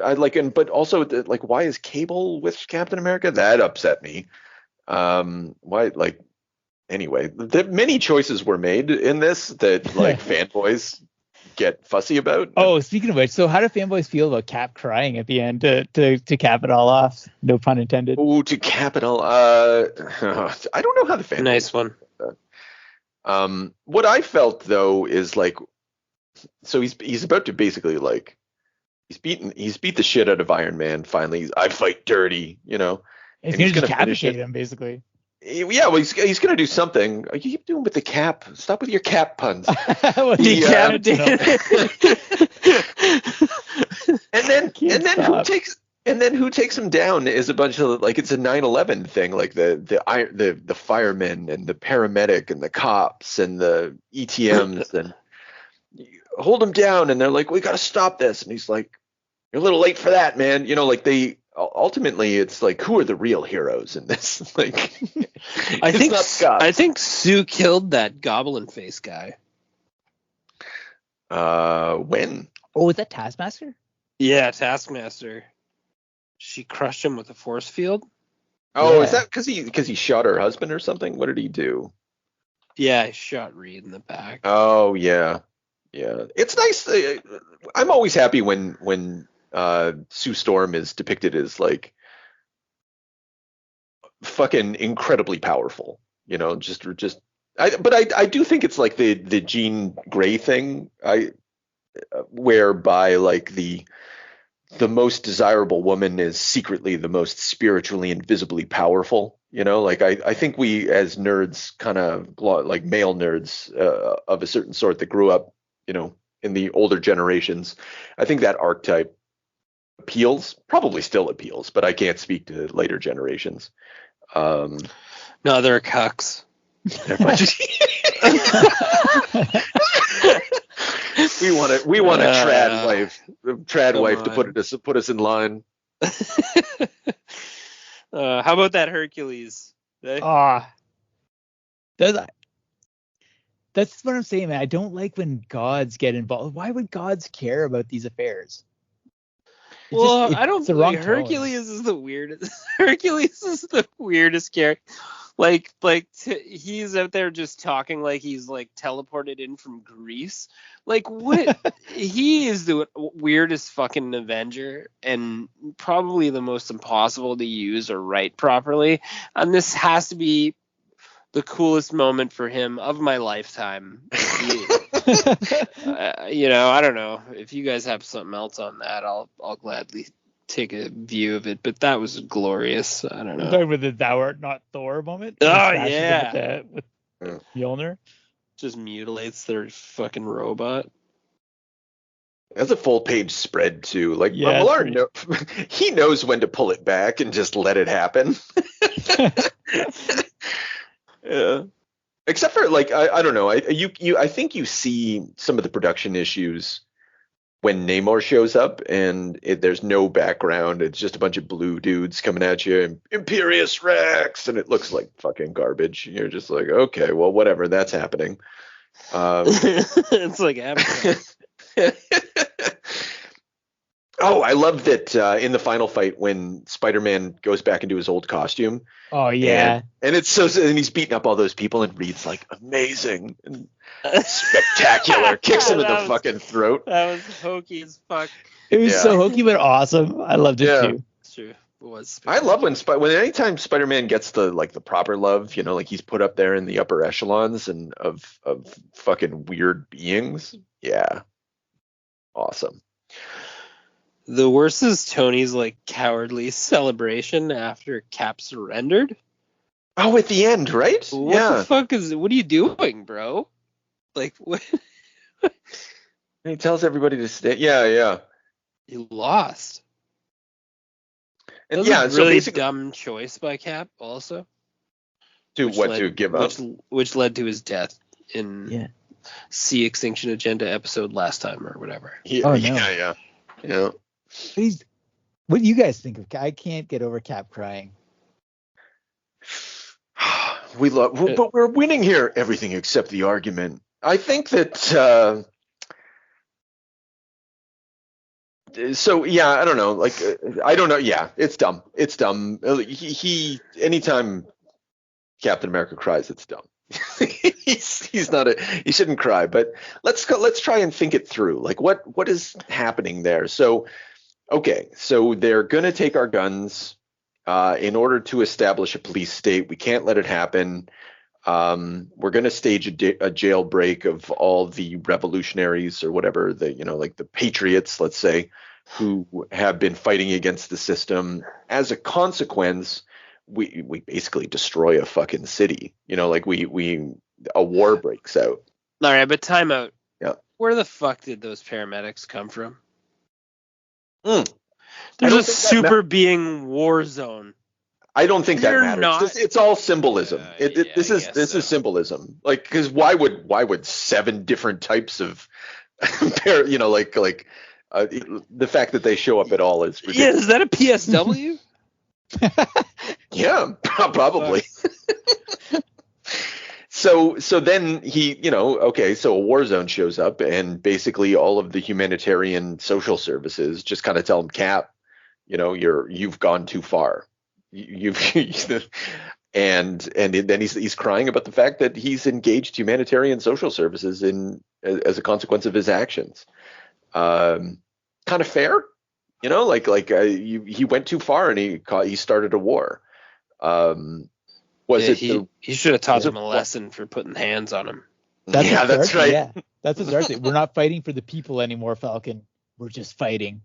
S4: but also like, why is Cable with Captain America? That upset me. Why, like, anyway, many choices were made in this that like fanboys get fussy about.
S3: Oh, speaking of which, so how do fanboys feel about Cap crying at the end to cap it all off? No pun intended.
S4: Oh, to cap it all. I don't know how the fanboys.
S5: Nice one.
S4: What I felt though is like, so he's about to basically like. He's beat the shit out of Iron Man. Finally, I fight dirty,
S3: He's gonna decapitate him, basically.
S4: Yeah, well, he's gonna do something. You keep doing with the cap. Stop with your cap puns. And then who takes him down is a bunch of, like, it's a 9/11 thing, like the firemen and the paramedic and the cops and the ETMs and hold him down, and they're like, we got to stop this, and he's like, you're a little late for that, man. Like they ultimately, it's like, who are the real heroes in this? Like,
S5: I think Sue killed that goblin face guy.
S4: When?
S3: Oh, was that Taskmaster?
S5: Yeah, Taskmaster. She crushed him with a force field.
S4: Oh, yeah. Is that because he shot her husband or something? What did he do?
S5: Yeah, he shot Reed in the back.
S4: Oh yeah. Yeah, it's nice. I'm always happy when Sue Storm is depicted as like fucking incredibly powerful. But I do think it's like the Jean Grey thing. Whereby like the most desirable woman is secretly the most spiritually and visibly powerful. Like I think we as nerds, kind of like male nerds of a certain sort that grew up, in the older generations, I think that archetype probably still appeals, but I can't speak to later generations.
S5: No, they're cucks.
S4: we want a trad wife to put us in line.
S5: How about that Hercules?
S3: That's what I'm saying, man. I don't like when gods get involved. Why would gods care about these affairs?
S5: I don't think Hercules is the weirdest. Hercules is the weirdest character. He's out there just talking like he's like teleported in from Greece. Like, what? He is the weirdest fucking Avenger, and probably the most impossible to use or write properly. And this has to be the coolest moment for him of my lifetime. I don't know if you guys have something else on that. I'll gladly take a view of it, but that was glorious. I don't know.
S3: Talking with the "Thou art not Thor" moment.
S5: Oh yeah,
S3: with Mjolnir.
S5: Just mutilates their fucking robot.
S4: That's a full page spread too. Like, Millar, he knows when to pull it back and just let it happen. Yeah. Except for, like, I don't know. I think you see some of the production issues when Namor shows up and there's no background. It's just a bunch of blue dudes coming at you, Imperious Rex, and it looks like fucking garbage. You're just like, okay, well, whatever, that's happening.
S5: It's like Avatar.
S4: Oh, I love that in the final fight when Spider-Man goes back into his old costume.
S3: Oh yeah.
S4: And it's and he's beating up all those people and Reed's like, amazing and spectacular. Kicks him in the fucking throat.
S5: That was hokey as fuck.
S3: It was so hokey but awesome. I loved it too.
S5: It's true. It was.
S4: I love when anytime Spider-Man gets the proper love, like he's put up there in the upper echelons and of fucking weird beings. Yeah. Awesome.
S5: The worst is Tony's like cowardly celebration after Cap surrendered.
S4: Oh, at the end, right?
S5: What the fuck what are you doing, bro? Like what?
S4: And he tells everybody to stay. Yeah.
S5: You lost.
S4: And
S5: that was a really dumb choice by Cap also.
S4: To give up?
S5: Which led to his death in C Extinction Agenda episode last time or whatever.
S4: Yeah.
S3: What do you guys think of? I can't get over Cap crying.
S4: But we're winning here. Everything except the argument. I think that. So yeah, I don't know. Like I don't know. Yeah, it's dumb. It's dumb. He anytime Captain America cries, it's dumb. he's not he shouldn't cry. But let's try and think it through. Like what is happening there? So. Okay, so they're going to take our guns in order to establish a police state. We can't let it happen. We're going to stage a jailbreak of all the revolutionaries or whatever, like the patriots, let's say, who have been fighting against the system. As a consequence, we basically destroy a fucking city. Like a war breaks out.
S5: All right, but time out.
S4: Yeah.
S5: Where the fuck did those paramedics come from?
S4: There's
S5: a super being war zone.
S4: I don't think that matters. It's all symbolism. This is symbolism. Like, because why would 7 different types of, the fact that they show up at all is ridiculous.
S5: Yeah, is that a PSW?
S4: Yeah, probably. So then he, so a war zone shows up and basically all of the humanitarian social services just kind of tell him, Cap, you've gone too far. And then he's crying about the fact that he's engaged humanitarian social services as a consequence of his actions. Kind of fair, he went too far and he started a war.
S5: He should have taught them a lesson for putting hands on him.
S3: That's right. Yeah, that's what Darcy. We're not fighting for the people anymore, Falcon. We're just fighting.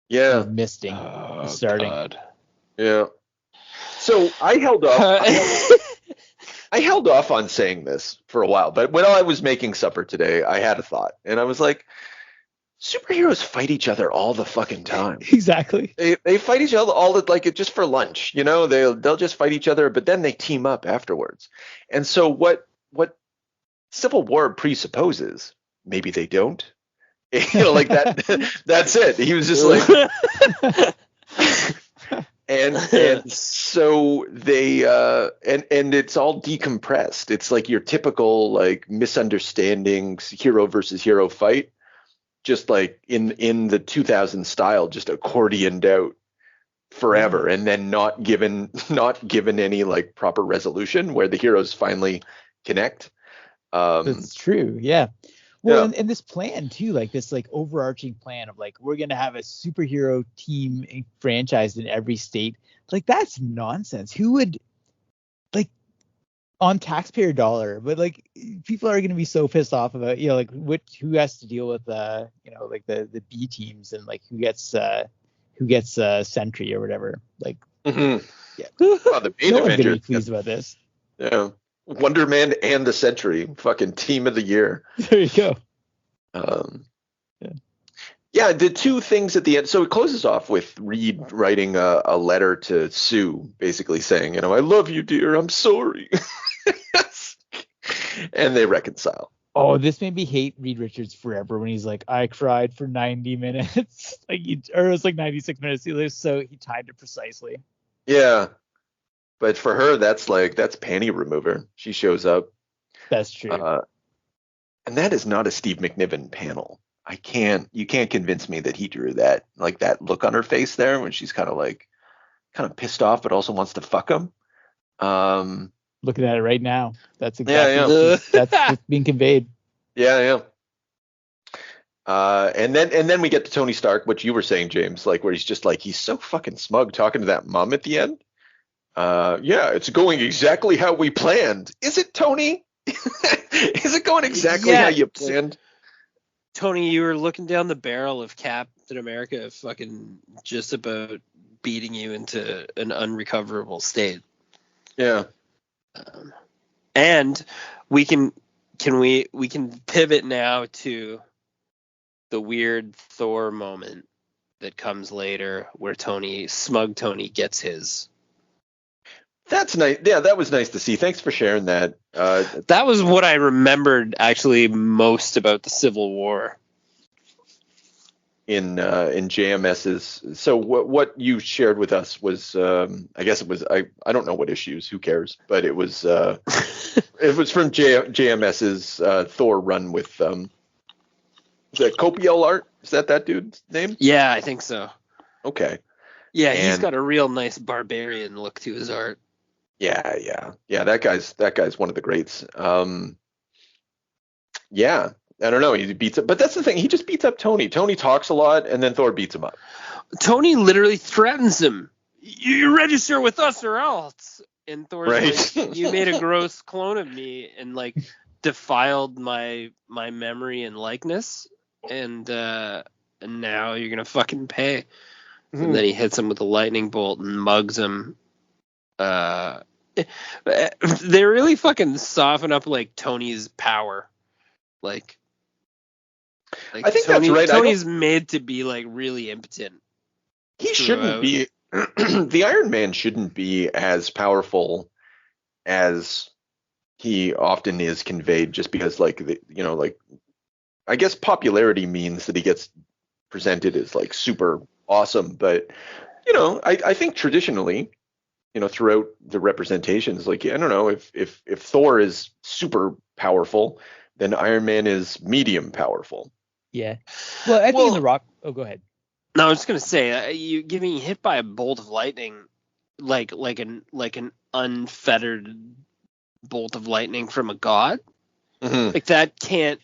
S4: Yeah.
S3: Misting. Starting.
S5: God.
S4: Yeah. So I held off. I held off on saying this for a while, but when I was making supper today, I had a thought, and I was like, superheroes fight each other all the fucking time.
S3: Exactly.
S4: They fight each other just for lunch. They'll just fight each other, but then they team up afterwards. And so what Civil War presupposes, maybe they don't. Like that. That's it. He was just like. And so they and it's all decompressed. It's like your typical like misunderstanding hero versus hero fight. Just like in the 2000 style, just accordioned out forever, and then not given any like proper resolution where the heroes finally connect.
S3: That's true. Yeah. Well, and this plan too, like this like overarching plan of like we're gonna have a superhero team franchised in every state. Like that's nonsense. Who would like on taxpayer dollar? But like people are gonna be so pissed off about like who has to deal with like the B teams and like who gets Sentry or whatever. Like
S4: yeah, well, the main
S3: no one's gonna be
S4: Avengers,
S3: pleased about this.
S4: Yeah. Wonder Man and the Sentry, fucking team of the year.
S3: There you go.
S4: Yeah, the two things at the end. So it closes off with Reed writing a letter to Sue, basically saying, I love you, dear. I'm sorry. And they reconcile.
S3: Oh, this made me hate Reed Richards forever when he's like, I cried for 90 minutes. It was like 96 minutes. So he timed it precisely.
S4: Yeah. But for her, that's panty remover. She shows up.
S3: That's true.
S4: And that is not a Steve McNiven panel. You can't convince me that he drew that, like that look on her face there when she's kind of pissed off, but also wants to fuck him.
S3: Looking at it right now, that's
S4: Yeah.
S3: that's what's being conveyed.
S4: Yeah. And then we get to Tony Stark, which you were saying, James, like where he's just like, he's so fucking smug talking to that mom at the end. Yeah, it's going exactly how we planned. Is it, Tony? Is it going exactly how you planned?
S5: Tony, you were looking down the barrel of Captain America fucking just about beating you into an unrecoverable state.
S4: Yeah.
S5: And we can pivot now to the weird Thor moment that comes later where smug Tony gets his.
S4: That's nice. Yeah, that was nice to see. Thanks for sharing that.
S5: That was what I remembered actually most about the Civil War.
S4: In JMS's. So what you shared with us was, I guess it was, I don't know what issues. Who cares? But it was it was from JMS's Thor run with is that Copiel art? Is that dude's name?
S5: Yeah, I think so.
S4: Okay.
S5: Yeah, he's got a real nice barbarian look to his art.
S4: Yeah. That guy's one of the greats. Yeah, I don't know. He beats up, but that's the thing. He just beats up Tony. Tony talks a lot, and then Thor beats him up.
S5: Tony literally threatens him. You register with us or else. And Thor's like, you made a gross clone of me and like defiled my memory and likeness, and now you're gonna fucking pay. Mm-hmm. And then he hits him with a lightning bolt and mugs him. They really fucking soften up like Tony's power. Like
S4: I think that's right.
S5: Tony's made to be like really impotent.
S4: He shouldn't be. The Iron Man shouldn't be as powerful as he often is conveyed, just because like I guess popularity means that he gets presented as like super awesome, but I think traditionally, throughout the representations, like I don't know if Thor is super powerful, then Iron Man is medium powerful.
S3: Yeah. Well, I think in The Rock. Oh, go ahead.
S5: No, I was just gonna say, you getting hit by a bolt of lightning, like an unfettered bolt of lightning from a god,
S4: mm-hmm.
S5: like that can't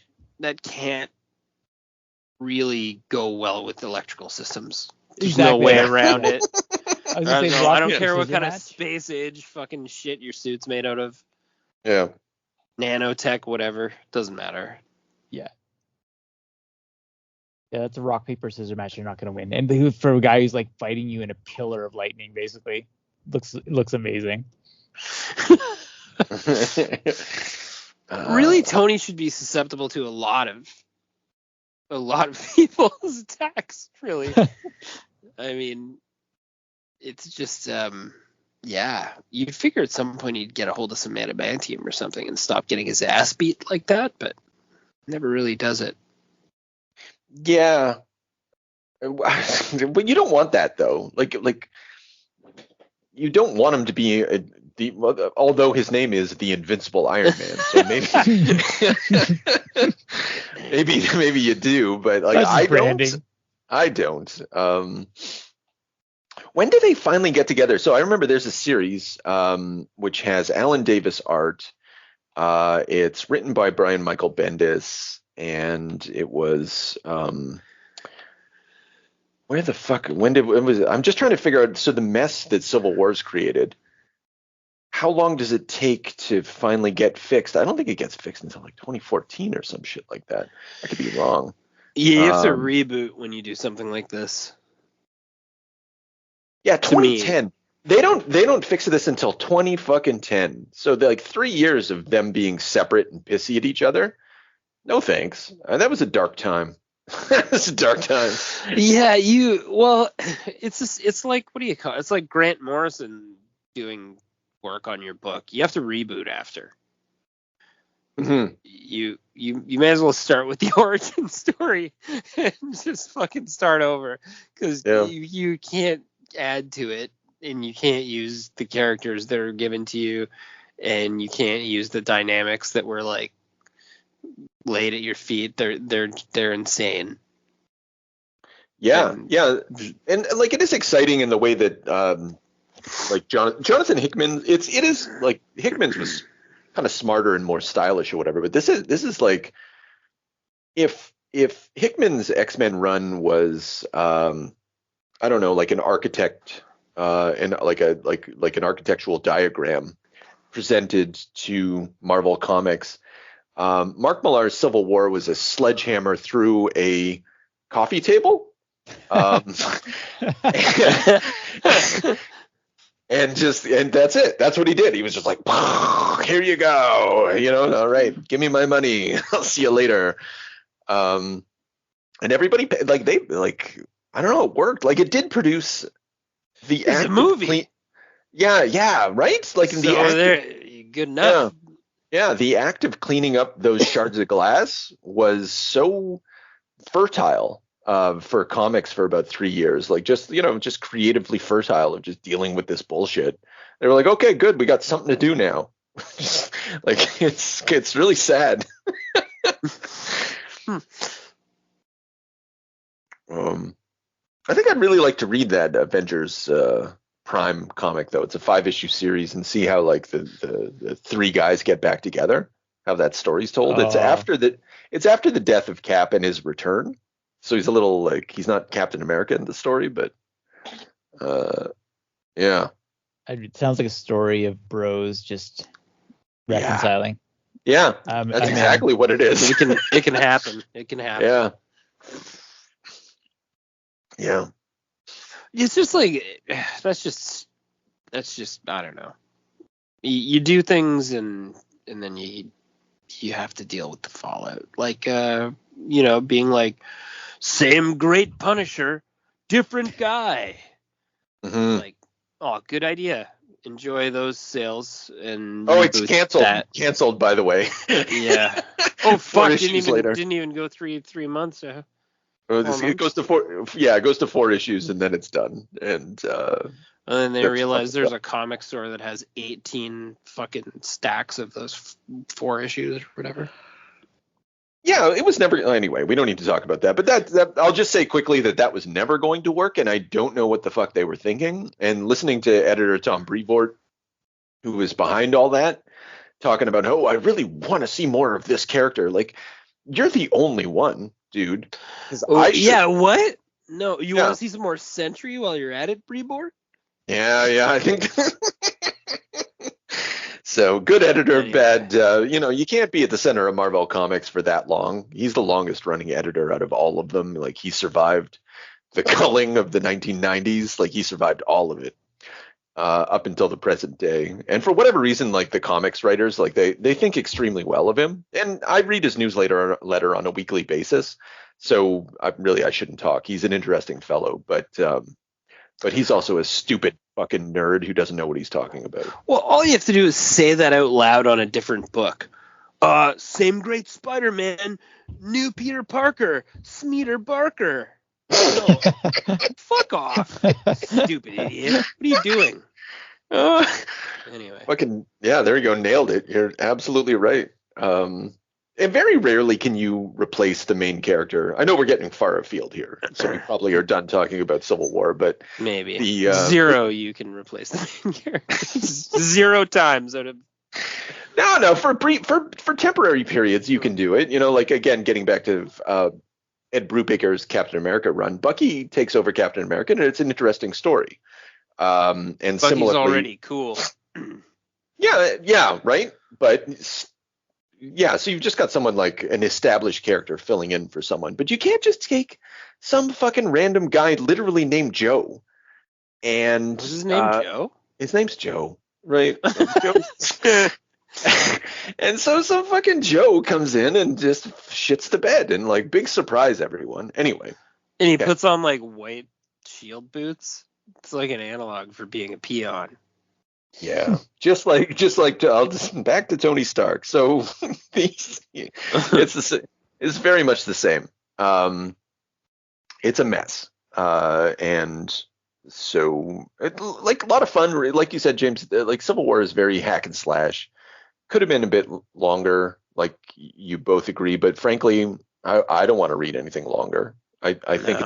S5: really go well with electrical systems. There's no way around it. I don't care what kind of space age fucking shit your suit's made out of.
S4: Yeah.
S5: Nanotech, whatever, doesn't matter.
S3: Yeah. Yeah, that's a rock, paper, scissors match. You're not going to win. And for a guy who's like fighting you in a pillar of lightning, basically, looks amazing.
S5: Really, Tony should be susceptible to a lot of people's attacks. Really, I mean, it's just you'd figure at some point he'd get a hold of some adamantium or something and stop getting his ass beat like that, but never really does it.
S4: Yeah, but you don't want that though. Like you don't want him to be although his name is the Invincible Iron Man, so maybe maybe you do, but like I don't. When do they finally get together? So I remember there's a series which has Alan Davis art. It's written by Brian Michael Bendis, and it was where the fuck? I'm just trying to figure out. So the mess that Civil War's created, how long does it take to finally get fixed? I don't think it gets fixed until like 2014 or some shit like that. I could be wrong.
S5: Yeah, you have to reboot when you do something like this.
S4: Yeah, 2010. They don't fix this until 2010. So they're like 3 years of them being separate and pissy at each other. No thanks. That was a dark time. It's a dark time.
S5: Yeah, it's like, what do you call it? It's like Grant Morrison doing work on your book. You have to reboot after.
S4: Mm-hmm.
S5: You may as well start with the origin story and just fucking start over, because you can't add to it, and you can't use the characters that are given to you, and you can't use the dynamics that were like laid at your feet. They're insane.
S4: Yeah, yeah, and like it is exciting in the way that like Jonathan Hickman. It is like Hickman's was kind of smarter and more stylish or whatever, but this is like if Hickman's X-Men run was I don't know, like an architect and like an architectural diagram presented to Marvel Comics. Mark Millar's Civil War was a sledgehammer through a coffee table. And that's it. That's what he did. He was just like, here you go. All right, give me my money. I'll see you later. And everybody like I don't know, it worked. Like it did produce the
S5: It's a movie.
S4: Yeah, right? Like in the act
S5: good enough.
S4: Yeah, the act of cleaning up those shards of glass was so fertile for comics for about 3 years. Like just creatively fertile of just dealing with this bullshit. They were like, okay, good, we got something to do now. Like it's really sad. I think I'd really like to read that Avengers Prime comic though. It's a 5-issue series and see how like the three guys get back together, how that story's told. It's after the death of Cap and his return. So he's a little like he's not Captain America in the story, but yeah.
S3: It sounds like a story of bros just reconciling.
S4: Yeah, that's exactly what it is.
S5: It can happen. It can happen.
S4: Yeah. Yeah.
S5: It's just like that's just I don't know. You do things and then you have to deal with the fallout. Like being like same great Punisher, different guy.
S4: Mm-hmm.
S5: Like, oh, good idea. Enjoy those sales and
S4: it's canceled by the way.
S5: Yeah. Oh fuck!
S4: Didn't
S5: even go three months.
S4: It goes to 4. Yeah, it goes to 4 issues and then it's done. And
S5: then they realize there's a comic store that has 18 fucking stacks of those 4 issues or whatever.
S4: Yeah, it was never. Anyway, we don't need to talk about that. But that I'll just say quickly that was never going to work, and I don't know what the fuck they were thinking. And listening to editor Tom Brevoort, who was behind all that, talking about, I really want to see more of this character. Like, you're the only one, dude.
S5: What? No, you want to see some more Sentry while you're at it, Brevoort?
S4: Yeah, I think. So good editor, bad. You can't be at the center of Marvel Comics for that long. He's the longest running editor out of all of them. Like he survived the culling of the 1990s. Like he survived all of it up until the present day. And for whatever reason, like the comics writers, like they think extremely well of him. And I read his newsletter on a weekly basis. So I shouldn't talk. He's an interesting fellow, but he's also a stupid fucking nerd who doesn't know what he's talking about.
S5: Well, all you have to do is say that out loud on a different book. Same great Spider-Man, new Peter Parker, Smeater Barker. No. Fuck off, stupid idiot. What are you doing? Anyway.
S4: Fucking, yeah, there you go. Nailed it. You're absolutely right. And very rarely can you replace the main character. I know we're getting far afield here, so we probably are done talking about Civil War, but
S5: maybe zero you can replace the main character 0 times out of.
S4: No, for temporary periods you can do it. Like again, getting back to Ed Brubaker's Captain America run, Bucky takes over Captain America, and it's an interesting story. And
S5: Bucky's already cool.
S4: Yeah, right, but. Yeah, so you've just got someone like an established character filling in for someone, but you can't just take some fucking random guy literally named Joe. And
S5: is his name Joe?
S4: His name's Joe, right? And so some fucking Joe comes in and just shits the bed and like big surprise everyone. Anyway.
S5: And he puts on like white shield boots. It's like an analog for being a peon.
S4: Yeah, just like back to Tony Stark. So it's very much the same. It's a mess, and so like a lot of fun. Like you said, James, like Civil War is very hack and slash. Could have been a bit longer. like you both agree, but frankly, I don't want to read anything longer. I think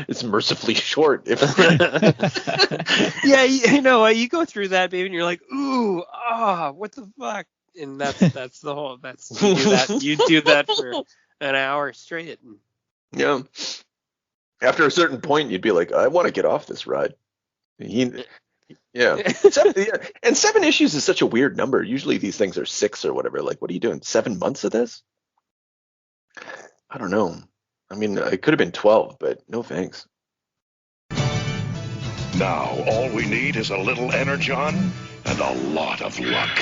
S4: it's mercifully short.
S5: Yeah, you go through that, baby, and you're like, ooh, what the fuck? And that's the whole. You do that for an hour straight.
S4: Yeah. After a certain point, you'd be like, I want to get off this ride. Yeah. 7 issues is such a weird number. Usually these things are 6 or whatever. Like, what are you doing? 7 months of this? I don't know. I mean, it could have been 12, but no thanks.
S6: Now, all we need is a little energon and a lot of luck.